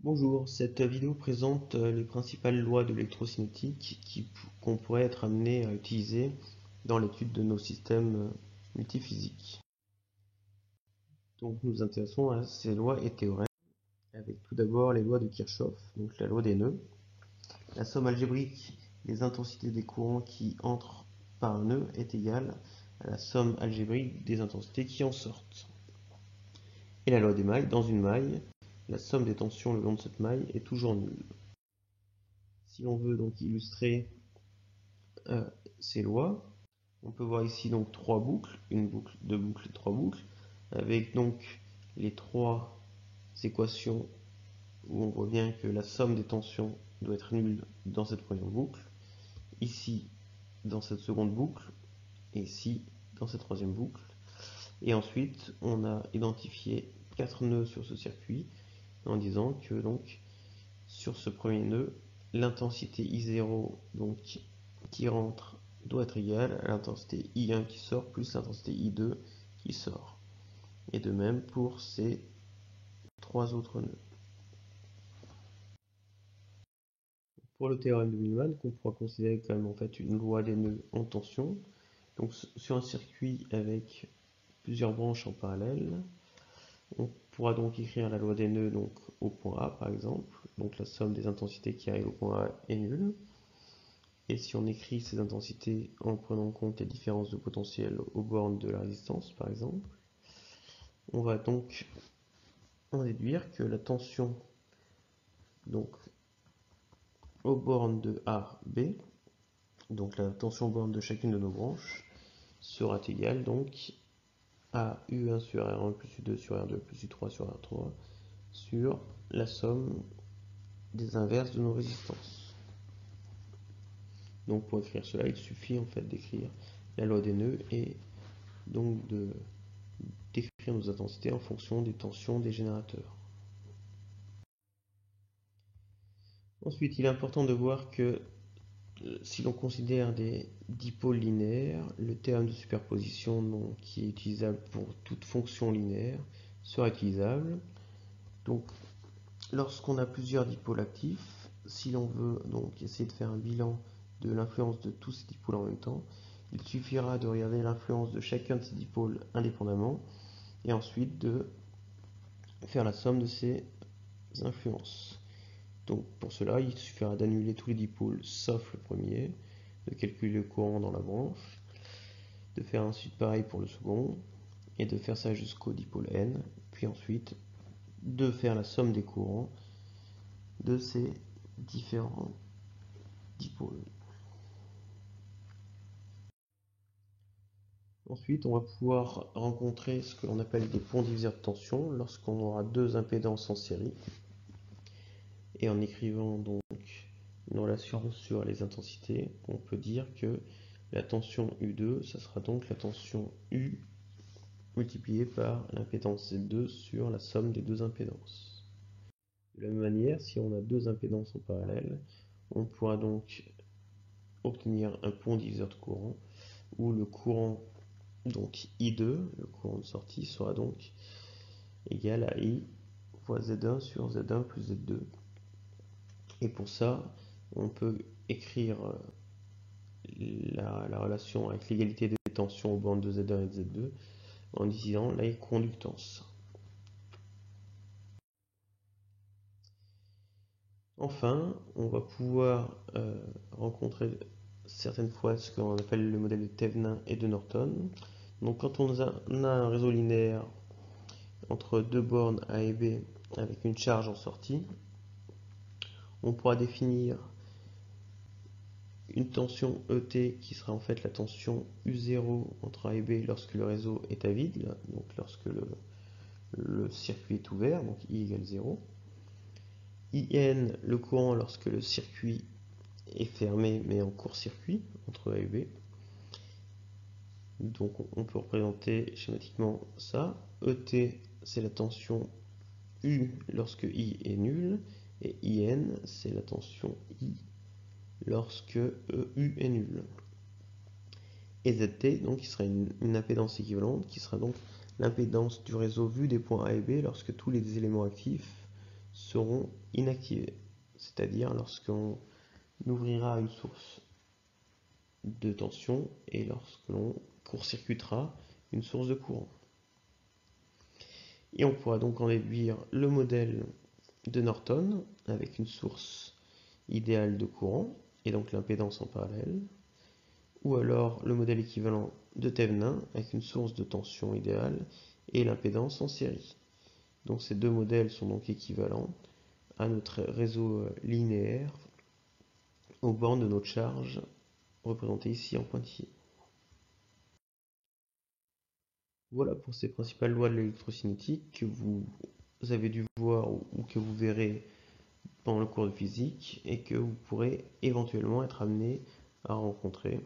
Bonjour, cette vidéo présente les principales lois de l'électrocinétique qu'on pourrait être amené à utiliser dans l'étude de nos systèmes multiphysiques. Donc nous nous intéressons à ces lois et théorèmes, avec tout d'abord les lois de Kirchhoff, donc la loi des nœuds. La somme algébrique des intensités des courants qui entrent par un nœud est égale à la somme algébrique des intensités qui en sortent. Et la loi des mailles, dans une maille, la somme des tensions le long de cette maille est toujours nulle. Si l'on veut donc illustrer ces lois, on peut voir ici donc trois boucles, une boucle, deux boucles et trois boucles, avec donc les trois équations où on voit bien que la somme des tensions doit être nulle dans cette première boucle, ici dans cette seconde boucle, et ici dans cette troisième boucle. Et ensuite, on a identifié 4 nœuds sur ce circuit en disant que donc sur ce premier nœud, l'intensité I0 donc, qui rentre doit être égale à l'intensité I1 qui sort plus l'intensité I2 qui sort. Et de même pour ces trois autres nœuds. Pour le théorème de Millman, qu'on pourra considérer comme en fait une loi des nœuds en tension, donc sur un circuit avec plusieurs branches en parallèle, on pourra donc écrire la loi des nœuds donc, au point A par exemple, donc la somme des intensités qui arrivent au point A est nulle. Et si on écrit ces intensités en prenant en compte les différences de potentiel aux bornes de la résistance par exemple, on va donc en déduire que la tension donc aux bornes de A, B, donc la tension aux bornes de chacune de nos branches, sera égale donc à U1 sur R1 plus U2 sur R2 plus U3 sur R3 sur la somme des inverses de nos résistances. Donc pour écrire cela, il suffit en fait d'écrire la loi des nœuds et donc d'écrire nos intensités en fonction des tensions des générateurs. Ensuite, il est important de voir que si l'on considère des dipôles linéaires, le théorème de superposition qui est utilisable pour toute fonction linéaire sera utilisable. Donc, lorsqu'on a plusieurs dipôles actifs, si l'on veut donc essayer de faire un bilan de l'influence de tous ces dipôles en même temps, il suffira de regarder l'influence de chacun de ces dipôles indépendamment et ensuite de faire la somme de ces influences. Donc pour cela, il suffira d'annuler tous les dipôles sauf le premier, de calculer le courant dans la branche, de faire ensuite pareil pour le second, et de faire ça jusqu'au dipôle N, puis ensuite de faire la somme des courants de ces différents dipôles. Ensuite, on va pouvoir rencontrer ce que l'on appelle des ponts diviseurs de tension lorsqu'on aura deux impédances en série. Et en écrivant donc une relation sur les intensités, on peut dire que la tension U2, ça sera donc la tension U multipliée par l'impédance Z2 sur la somme des deux impédances. De la même manière, si on a deux impédances en parallèle, on pourra donc obtenir un pont diviseur de courant où le courant donc I2, le courant de sortie, sera donc égal à I fois Z1 sur Z1 plus Z2. Et pour ça, on peut écrire la relation avec l'égalité des tensions aux bornes de Z1 et de Z2 en utilisant la conductance. Enfin, on va pouvoir rencontrer certaines fois ce qu'on appelle le modèle de Thevenin et de Norton. Donc quand on a un réseau linéaire entre deux bornes A et B avec une charge en sortie, on pourra définir une tension ET qui sera en fait la tension U0 entre A et B lorsque le réseau est à vide, donc lorsque le circuit est ouvert, donc I égale 0. IN, le courant lorsque le circuit est fermé mais en court-circuit entre A et B. Donc on peut représenter schématiquement ça. ET, c'est la tension U lorsque I est nul, et IN, c'est la tension I lorsque EU est nul. Et ZT, donc, qui sera une impédance équivalente, qui sera donc l'impédance du réseau vu des points A et B lorsque tous les éléments actifs seront inactivés, c'est-à-dire lorsqu'on ouvrira une source de tension et lorsque l'on court-circuitera une source de courant. Et on pourra donc en déduire le modèle de Norton avec une source idéale de courant et donc l'impédance en parallèle, ou alors le modèle équivalent de Thevenin avec une source de tension idéale et l'impédance en série. Donc ces deux modèles sont donc équivalents à notre réseau linéaire aux bornes de notre charge représentées ici en pointillés. Voilà pour ces principales lois de l'électrocinétique que vous avez dû voir ou que vous verrez pendant le cours de physique et que vous pourrez éventuellement être amené à rencontrer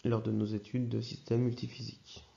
lors de nos études de systèmes multiphysiques.